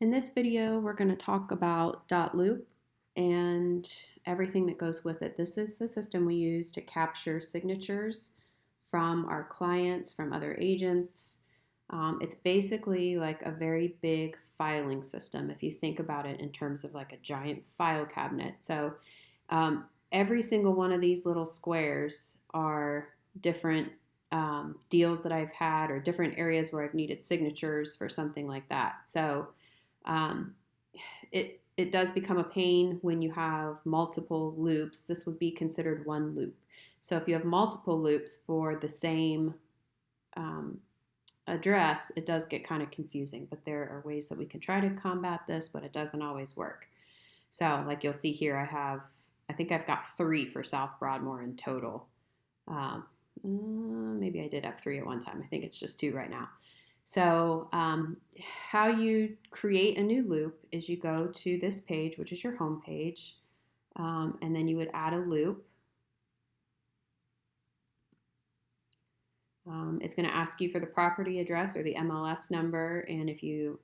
In this video, we're going to talk about Dotloop and everything that goes with it. This is the system we use to capture signatures from our clients, from other agents. It's basically like a very big filing system if you think about it in terms of like a giant file cabinet. So every single one of these little squares are different deals that I've had or different areas where I've needed signatures for something like that. So um, it does become a pain when you have multiple loops. This would be considered one loop. So if you have multiple loops for the same um, address, it does get kind of confusing, but there are ways that we can try to combat this, but it doesn't always work. So like you'll see here, I think I've got 3 for South Broadmoor in total. Maybe I did have 3 at one time. I think it's just 2 right now. So how you create a new loop is you go to this page, which is your home page, and then you would add a loop. It's going to ask you for the property address or the MLS number, and it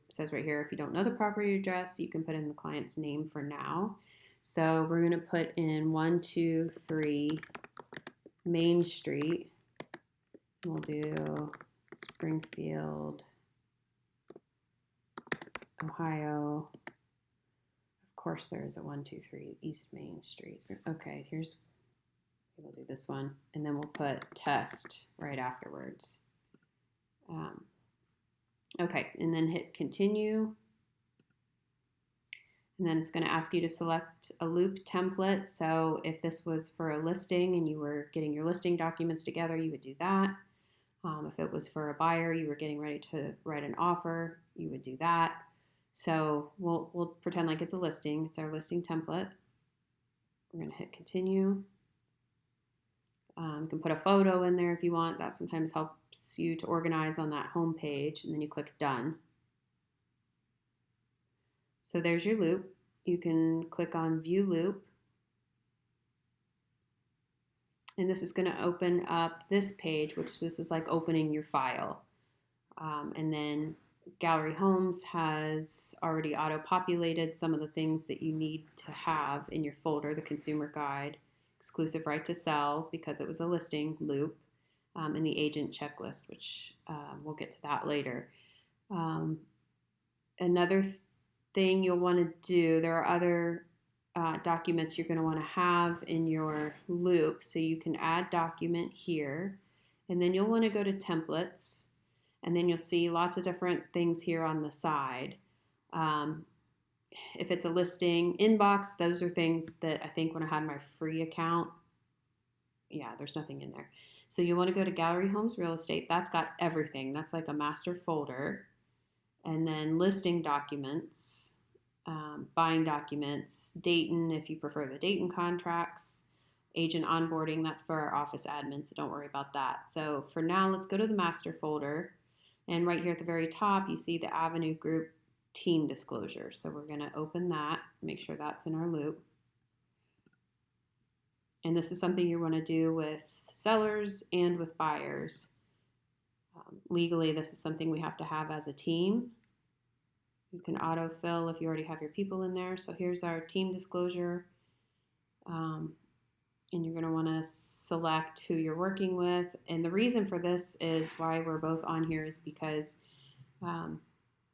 says right here, if you don't know the property address, you can put in the client's name for now. So we're going to put in 123 Main Street. We'll do Springfield, Ohio. Of course, there is a 123 East Main Street. Okay, we'll do this one, and then we'll put test right afterwards. Okay, and then hit continue. And then it's going to ask you to select a loop template. So if this was for a listing and you were getting your listing documents together, you would do that. If it was for a buyer, you were getting ready to write an offer, you would do that. So we'll pretend like it's a listing. It's our listing template. We're going to hit continue. You can put a photo in there if you want. That sometimes helps you to organize on that home page, and then you click done. So there's your loop. You can click on view loop. And this is going to open up this page, which this is like opening your file. And then Gallery Homes has already auto-populated some of the things that you need to have in your folder: the consumer guide, exclusive right to sell because it was a listing loop, and the agent checklist, which we'll get to that later. Another thing you'll want to do, there are other documents you're going to want to have in your loop. So you can add document here, and then you'll want to go to templates, and then you'll see lots of different things here on the side. If it's a listing inbox, those are things that I think when I had my free account, there's nothing in there. So you want to go to Gallery Homes Real Estate. That's got everything. That's like a master folder. And then listing documents, buying documents, Dayton if you prefer the Dayton contracts, agent onboarding, that's for our office admin, so don't worry about that. So for now, let's go to the master folder, and right here at the very top, you see the Avenue Group team disclosure. So we're going to open that, make sure that's in our loop. And this is something you want to do with sellers and with buyers. Legally, this is something we have to have as a team. You can autofill if you already have your people in there. So here's our team disclosure. And you're going to want to select who you're working with. And the reason for this is why we're both on here is because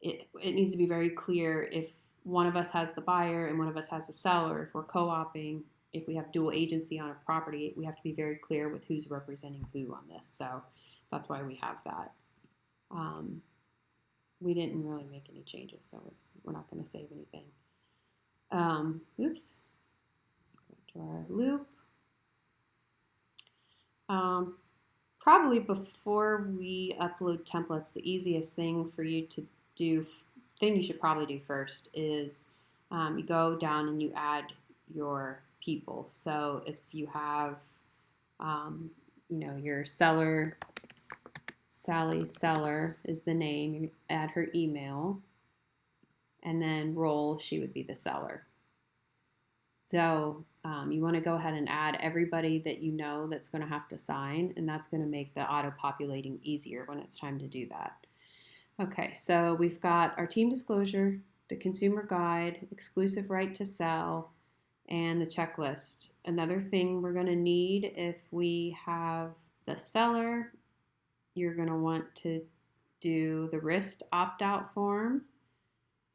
it needs to be very clear if one of us has the buyer and one of us has the seller. If we're co-oping, if we have dual agency on a property, we have to be very clear with who's representing who on this. So that's why we have that. We didn't really make any changes, so we're not going to save anything. Oops. Go to our loop. Probably before we upload templates, the easiest thing for you to do, thing you should probably do first is you go down and you add your people. So if you have, your seller, Sally Seller is the name, you add her email, and then role, she would be the seller. So you want to go ahead and add everybody that you know that's going to have to sign, and that's going to make the auto-populating easier when it's time to do that. Okay, so we've got our team disclosure, the consumer guide, exclusive right to sell, and the checklist. Another thing we're going to need if we have the seller, you're going to want to do the risk opt-out form.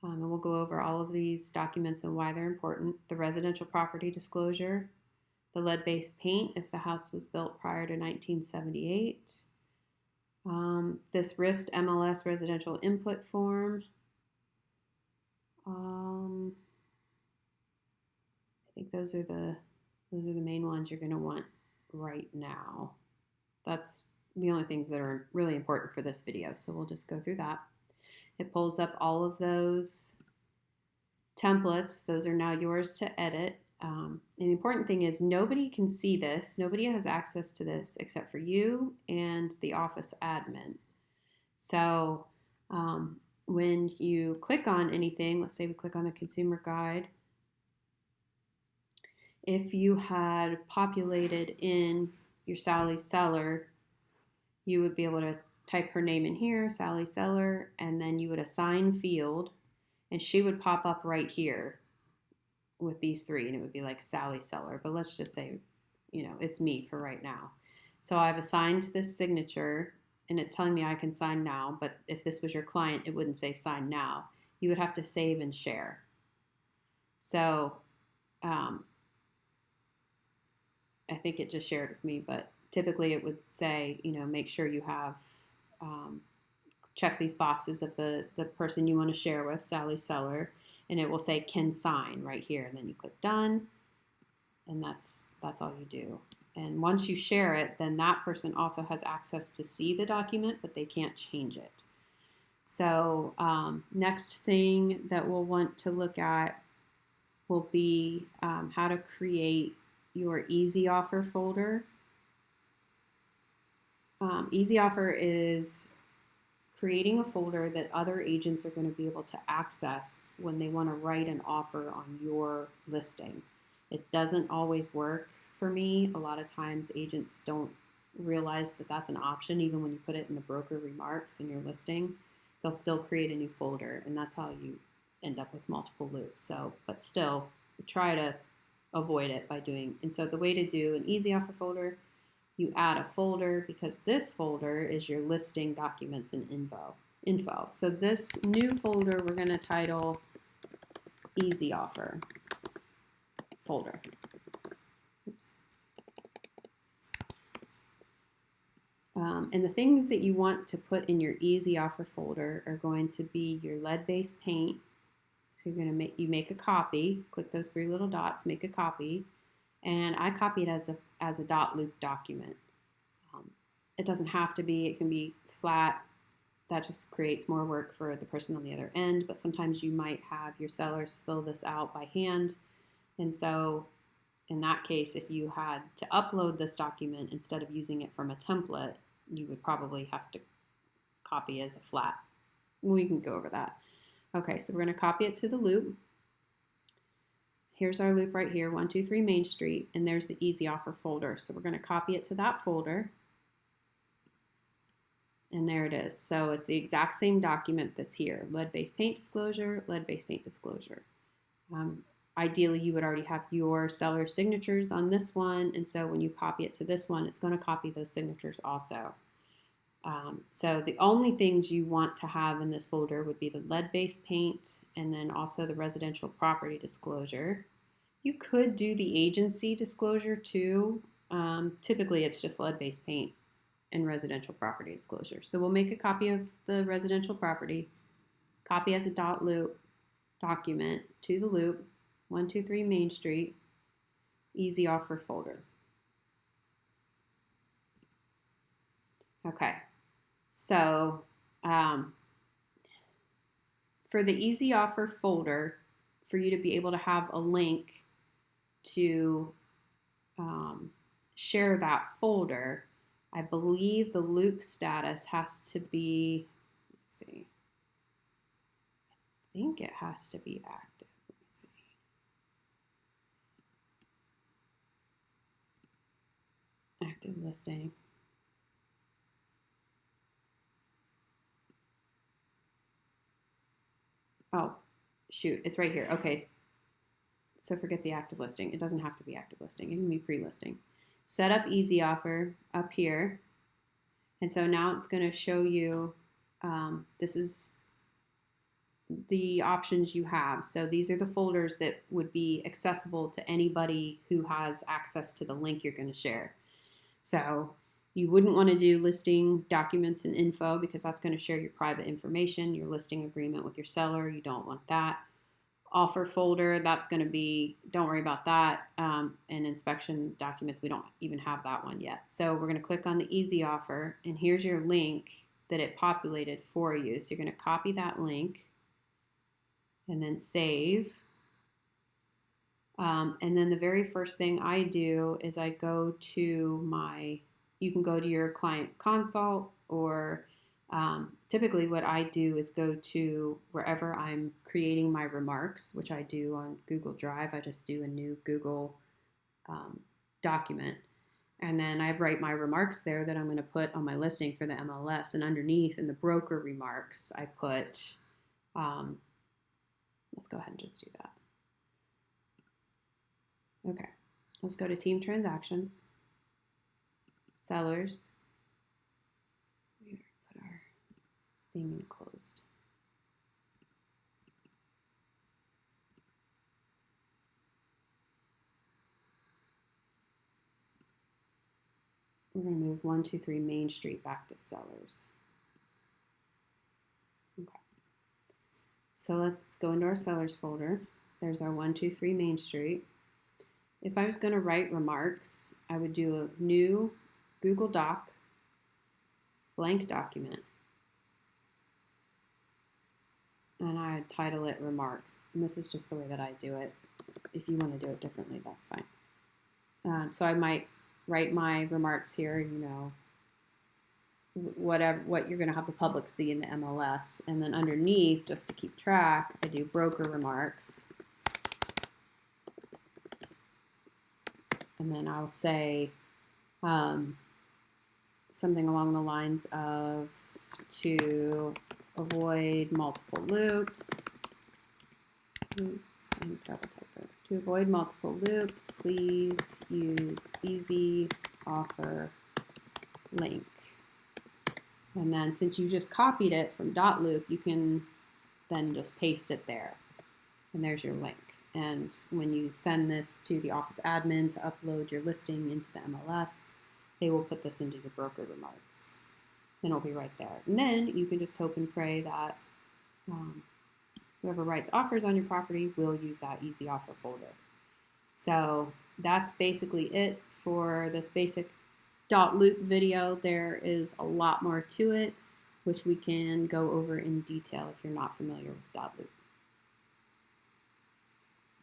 And we'll go over all of these documents and why they're important. The residential property disclosure, the lead-based paint if the house was built prior to 1978. This RIST MLS residential input form. I think those are the main ones you're going to want right now. That's the only things that are really important for this video, so we'll just go through that. It pulls up all of those templates. Those are now yours to edit. And the important thing is nobody can see this. Nobody has access to this except for you and the office admin. So when you click on anything, let's say we click on the consumer guide, if you had populated in your Sally Seller, you would be able to type her name in here, Sally Seller, and then you would assign field, and she would pop up right here with these three, and it would be like Sally Seller. But let's just say, it's me for right now. So I've assigned this signature, and it's telling me I can sign now, but if this was your client, it wouldn't say sign now. You would have to save and share. So I think it just shared with me, but typically it would say, make sure you have check these boxes of the person you want to share with, Sally Seller, and it will say can sign right here, and then you click done, and that's all you do. And once you share it, then that person also has access to see the document, but they can't change it. So next thing that we'll want to look at will be how to create your Easy Offer folder. Easy Offer is creating a folder that other agents are going to be able to access when they want to write an offer on your listing. It doesn't always work for me. A lot of times agents don't realize that that's an option. Even when you put it in the broker remarks in your listing, they'll still create a new folder, and that's how you end up with multiple loops. So, but still, try to avoid it by doing. And so the way to do an Easy Offer folder, you add a folder, because this folder is your listing documents and info. So this new folder we're going to title Easy Offer folder. And the things that you want to put in your Easy Offer folder are going to be your lead-based paint. So you're going to make a copy. Click those three little dots, make a copy, and I copy it as a Dotloop document. It doesn't have to be. It can be flat. That just creates more work for the person on the other end. But sometimes you might have your sellers fill this out by hand, and so in that case, if you had to upload this document instead of using it from a template, you would probably have to copy as a flat. We can go over that. Okay, so we're going to copy it to the loop. Here's our loop right here, 123 Main Street, and there's the Easy Offer folder. So we're going to copy it to that folder, and there it is. So it's the exact same document that's here, lead-based paint disclosure, lead-based paint disclosure. Ideally, you would already have your seller signatures on this one, and so when you copy it to this one, it's going to copy those signatures also. So the only things you want to have in this folder would be the lead-based paint and then also the residential property disclosure. You could do the agency disclosure too. Typically, it's just lead-based paint and residential property disclosure. So we'll make a copy of the residential property, copy as a .loop document to the loop, 123 Main Street, Easy Offer folder. Okay, so for the Easy Offer folder, for you to be able to have a link to share that folder, I believe the loop status has to be, let's see, I think it has to be active. Let me see. Active listing. Oh, shoot, it's right here. Okay, so forget the active listing. It doesn't have to be active listing. It can be pre-listing. Set up easy offer up here. And so now it's going to show you, this is the options you have. So these are the folders that would be accessible to anybody who has access to the link you're going to share. So you wouldn't want to do listing documents and info because that's going to share your private information, your listing agreement with your seller. You don't want that. Offer folder, that's going to be, don't worry about that. And inspection documents, we don't even have that one yet. So we're going to click on the easy offer, and here's your link that it populated for you. So you're going to copy that link and then save. And then the very first thing I do is I go to my, you can go to your client consult, or typically what I do is go to wherever I'm creating my remarks, which I do on Google Drive. I just do a new Google document. And then I write my remarks there that I'm going to put on my listing for the MLS. And underneath in the broker remarks, I put, let's go ahead and just do that. Okay, let's go to team transactions, sellers. We put our thing in closed. We're going to move 123 Main Street back to sellers. Okay. So let's go into our sellers folder. There's our 123 Main Street. If I was going to write remarks, I would do a new Google Doc, blank document, and I'd title it remarks. And this is just the way that I do it. If you want to do it differently, that's fine. So I might write my remarks here, you know, what you're going to have the public see in the MLS. And then underneath, just to keep track, I do broker remarks. And then I'll say something along the lines of, to avoid multiple loops. Oops, I'm double typer. To avoid multiple loops, please use easy offer link. And then since you just copied it from Dotloop, you can then just paste it there. And there's your link. And when you send this to the office admin to upload your listing into the MLS, they will put this into your broker remarks. And it'll be right there. And then you can just hope and pray that whoever writes offers on your property will use that easy offer folder. So that's basically it for this basic Dotloop video. There is a lot more to it, which we can go over in detail if you're not familiar with Dotloop.